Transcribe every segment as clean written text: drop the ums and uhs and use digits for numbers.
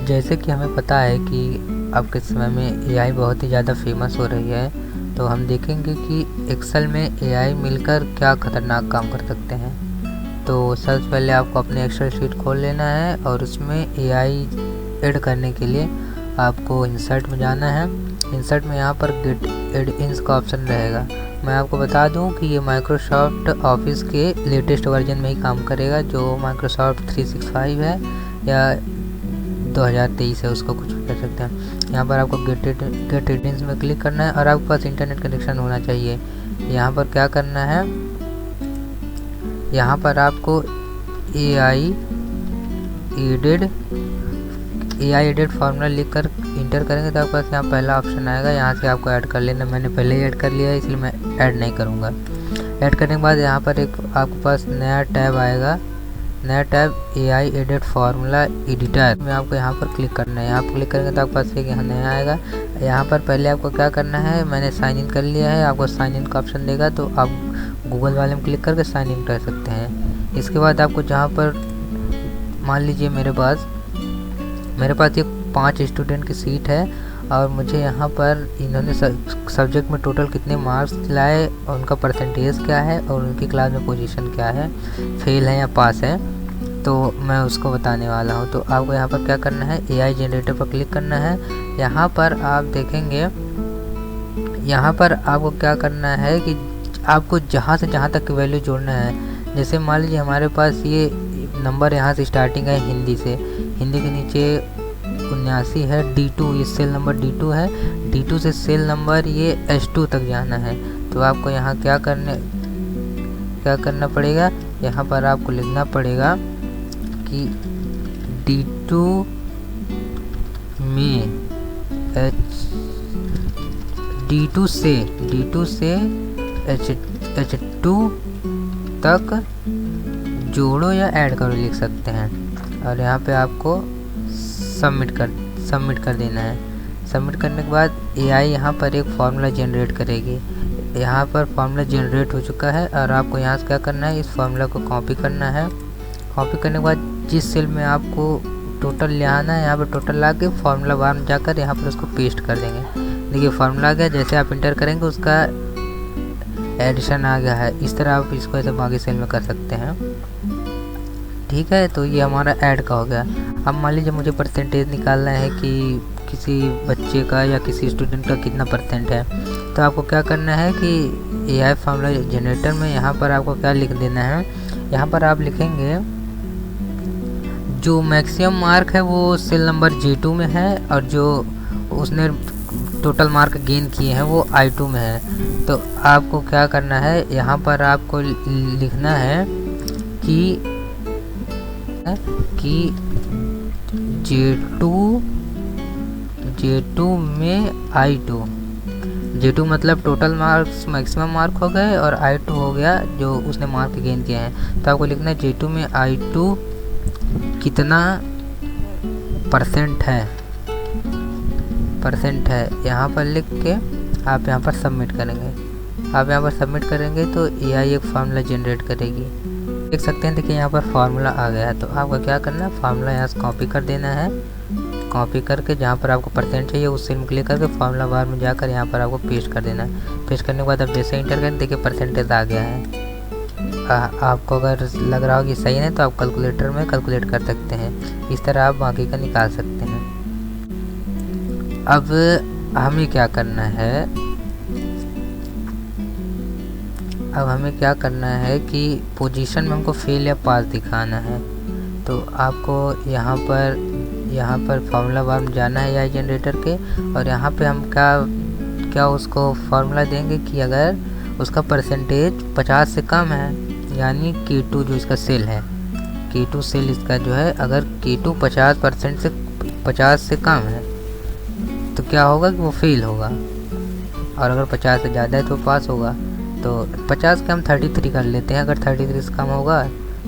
जैसे कि हमें पता है कि अब के समय में एआई बहुत ही ज़्यादा फेमस हो रही है, तो हम देखेंगे कि एक्सेल में एआई मिलकर क्या खतरनाक काम कर सकते हैं। तो सबसे पहले आपको अपने एक्सेल शीट खोल लेना है और उसमें एआई ऐड करने के लिए आपको इंसर्ट में जाना है। इंसर्ट में यहाँ पर गेट एड इंस का ऑप्शन रहेगा। मैं आपको बता दूं कि ये माइक्रोसॉफ्ट ऑफिस के लेटेस्ट वर्जन में ही काम करेगा, जो माइक्रोसॉफ्ट 365 है या 2023 है, उसको कुछ भी कर सकते हैं। यहाँ पर आपको गेट एडिंग्स में क्लिक करना है और आपके पास इंटरनेट कनेक्शन होना चाहिए। यहाँ पर क्या करना है, यहाँ पर आपको एआई एडेड फार्मूला लिख कर इंटर करेंगे तो आपके पास यहाँ पहला ऑप्शन आएगा। यहाँ से आपको ऐड कर लेना। मैंने पहले ही ऐड कर लिया है, इसलिए मैं ऐड नहीं करूँगा। ऐड करने के बाद यहाँ पर एक आपके पास नया टैब आएगा, नया tab AI added formula editor में आपको यहाँ पर क्लिक करना है। यहाँ पर क्लिक करेंगे तो आपके पास एक यहाँ नया आएगा। यहाँ पर पहले आपको क्या करना है, मैंने साइन इन कर लिया है, आपको साइन इन का ऑप्शन देगा तो आप गूगल वाले में क्लिक करके साइन इन कर सकते हैं। इसके बाद आपको जहाँ पर मान लीजिए मेरे पास ये 5 स्टूडेंट की सीट है और मुझे यहाँ पर इन्होंने सब्जेक्ट में टोटल कितने मार्क्स लाए और उनका परसेंटेज क्या है और उनकी क्लास में पोजीशन क्या है, फेल है या पास है, तो मैं उसको बताने वाला हूँ। तो आपको यहाँ पर क्या करना है, एआई जनरेटर पर क्लिक करना है। यहाँ पर आप देखेंगे, यहाँ पर आपको क्या करना है कि आपको जहाँ से जहाँ तक वैल्यू जोड़ना है। जैसे मान लीजिए हमारे पास ये नंबर यहाँ से स्टार्टिंग है हिंदी से, हिंदी के नीचे 79 है, D2 ये सेल नंबर D2 है, D2 से सेल नंबर ये S2 तक जाना है। तो आपको यहाँ क्या करना पड़ेगा, यहाँ पर आपको लिखना पड़ेगा कि D2 में D2 से H2 तक जोड़ो या ऐड करो लिख सकते हैं। और यहाँ पे आपको सबमिट कर देना है। सबमिट करने के बाद एआई यहाँ पर एक फार्मूला जनरेट करेगी। यहाँ पर फार्मूला जनरेट हो चुका है और आपको यहाँ से क्या करना है, इस फार्मूला को कॉपी करना है। कॉपी करने के बाद जिस सेल में आपको टोटल ले आना है, यहाँ पर टोटल ला के फार्मूला बार में जाकर यहाँ पर उसको पेस्ट कर देंगे। देखिए फार्मूला आ गया, जैसे आप इंटर करेंगे उसका एडिशन आ गया है। इस तरह आप इसको ऐसे बाकी सेल में कर सकते हैं। ठीक है, तो ये हमारा ऐड का हो गया। अब मान लीजिए मुझे परसेंटेज निकालना है कि किसी बच्चे का या किसी स्टूडेंट का कितना परसेंट है। तो आपको क्या करना है कि एआई फार्मूला जनरेटर में यहाँ पर आपको क्या लिख देना है, यहाँ पर आप लिखेंगे जो मैक्सिमम मार्क है वो सेल नंबर J2 में है और जो उसने टोटल मार्क गेन किए हैं वो I2 में है। तो आपको क्या करना है, यहाँ पर आपको लिखना है कि J2 में I2, J2 मतलब टोटल मार्क्स मैक्सिमम मार्क हो गए और I2 हो गया जो उसने मार्क गेन किए हैं। तो आपको लिखना है J2 में I2 कितना परसेंट है, यहाँ पर लिख के आप यहाँ पर सबमिट करेंगे। आप यहाँ पर सबमिट करेंगे तो एआई एक फार्मूला जनरेट करेगी। देख सकते हैं, देखिए यहाँ पर फार्मूला आ गया है। तो आपको क्या करना है, फार्मूला यहाँ से कॉपी कर देना है। कॉपी करके जहाँ पर आपको परसेंट चाहिए उस सेल में क्लिक करके फार्मूला बार में जाकर यहाँ पर आपको पेस्ट कर देना है। पेस्ट करने के बाद आप जैसे इंटर करें, देखिए परसेंटेज आ गया है। आपको अगर लग रहा हो कि सही है तो आप कैलकुलेटर में कैलकुलेट कर सकते हैं। इस तरह आप बाकी का निकाल सकते हैं। अब हमें क्या करना है, कि पोजीशन में हमको फेल या पास दिखाना है। तो आपको यहाँ पर फार्मूला बार में जाना है एआई जनरेटर के, और यहाँ पे हम क्या उसको फार्मूला देंगे कि अगर उसका परसेंटेज 50 से कम है, यानी K2 जो इसका सेल है, K2 सेल इसका जो है, अगर K2 50% से कम है तो क्या होगा कि वो फेल होगा, और अगर 50 से ज़्यादा है तो पास होगा। तो 50 के हम 33 कर लेते हैं। अगर 33 से कम होगा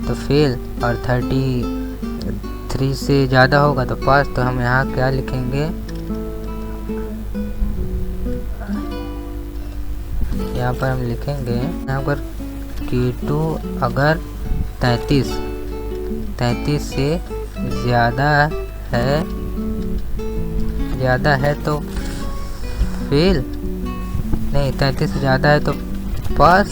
तो फेल और 33 से ज़्यादा होगा तो पास। तो हम यहाँ क्या लिखेंगे, यहाँ पर हम लिखेंगे यहाँ पर K2 अगर 33 33 से ज़्यादा है तो फेल, नहीं 33 से ज़्यादा है तो पास,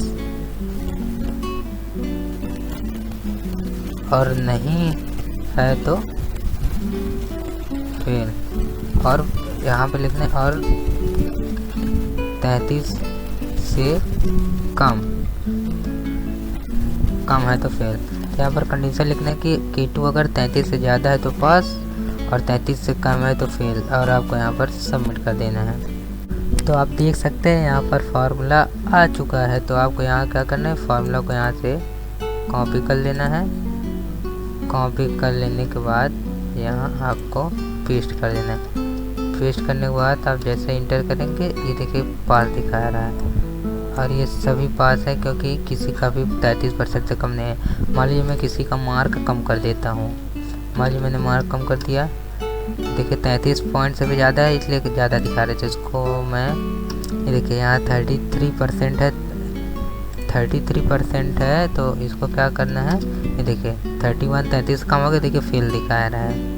और नहीं है तो फेल। और यहाँ पे लिखना है और 33 से कम है तो फेल। यहाँ पर कंडीशन लिखना है कि K2 अगर 33 से ज़्यादा है तो पास और 33 से कम है तो फेल, और आपको यहाँ पर सबमिट कर देना है। तो आप देख सकते हैं यहाँ पर फार्मूला आ चुका है। तो आपको यहाँ क्या करना है, फार्मूला को यहाँ से कॉपी कर लेना है। कॉपी कर लेने के बाद यहाँ आपको पेस्ट कर देना है। पेस्ट करने के बाद आप जैसे इंटर करेंगे ये देखिए पास दिखा रहा है, और ये सभी पास है क्योंकि किसी का भी 33% से कम नहीं है। मान लीजिए मैं किसी का मार्क कम कर देता हूँ, मान लीजिए मैंने मार्क कम कर दिया, देखिए 33 पॉइंट से भी ज़्यादा है इसलिए ज़्यादा दिखा रहे थे। इसको मैं ये देखिए यहाँ 33% है, 33% है तो इसको क्या करना है, ये देखिए 33 कम हो गया, देखिए फेल दिखा रहा है।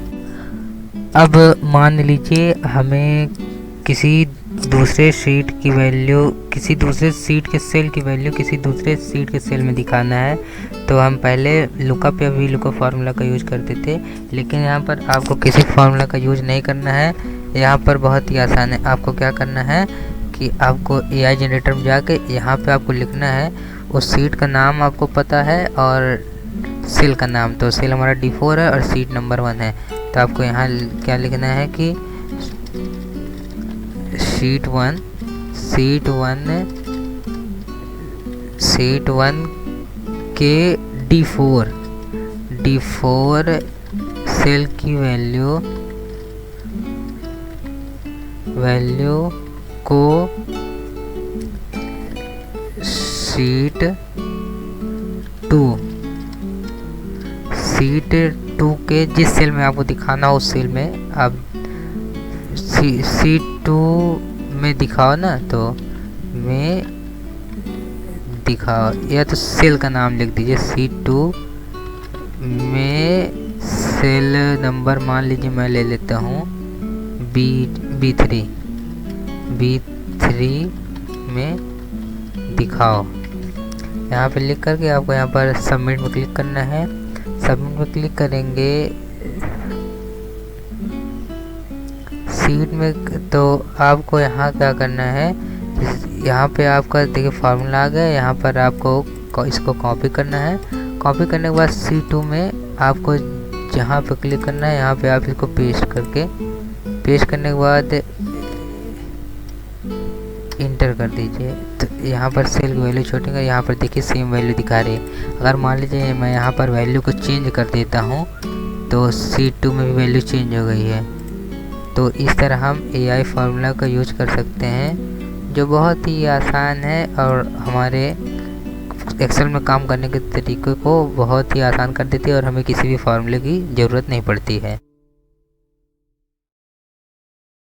अब मान लीजिए हमें किसी दूसरे शीट की वैल्यू, किसी दूसरे सीट के सेल की वैल्यू किसी दूसरे सीट के सेल में दिखाना है, तो हम पहले लुकअप या वी लुकअप फार्मूला का यूज करते थे, लेकिन यहाँ पर आपको किसी फार्मूला का यूज नहीं करना है। यहाँ पर बहुत ही आसान है। आपको क्या करना है कि आपको AI जनरेटर में जाके यहाँ पे आपको लिखना है उस सीट का नाम आपको पता है और सेल का नाम, तो सेल हमारा D4 है और सीट नंबर 1 है। तो आपको यहाँ क्या लिखना है कि सीट 1 के D4 सेल की वैल्यू को सीट 2 के जिस सेल में आपको दिखाना हो उस सेल में आप सीट 2 में दिखाओ ना, तो में दिखाओ, या तो सेल का नाम लिख दीजिए। सीट 2 में सेल नंबर मान लीजिए मैं ले लेता हूँ B3 में दिखाओ। यहाँ पे लिख करके आपको यहाँ पर सबमिट में क्लिक करना है। सबमिट में क्लिक करेंगे सीट में, तो आपको यहाँ क्या करना है, यहाँ पे आपका देखिए फार्मूला आ गया। यहाँ पर आपको इसको कॉपी करना है। कॉपी करने के बाद C2 में आपको जहाँ पे क्लिक करना है यहाँ पे आप इसको पेस्ट करने के बाद इंटर कर दीजिए। तो यहाँ पर सेल की वैल्यू छोटी है, यहाँ पर देखिए सेम वैल्यू दिखा रही है। अगर मान लीजिए मैं यहाँ पर वैल्यू को चेंज कर देता हूँ तो C2 में भी वैल्यू चेंज हो गई है। तो इस तरह हम AI फार्मूला का यूज कर सकते हैं, जो बहुत ही आसान है और हमारे एक्सेल में काम करने के तरीके को बहुत ही आसान कर देती है, और हमें किसी भी फार्मूले की ज़रूरत नहीं पड़ती है।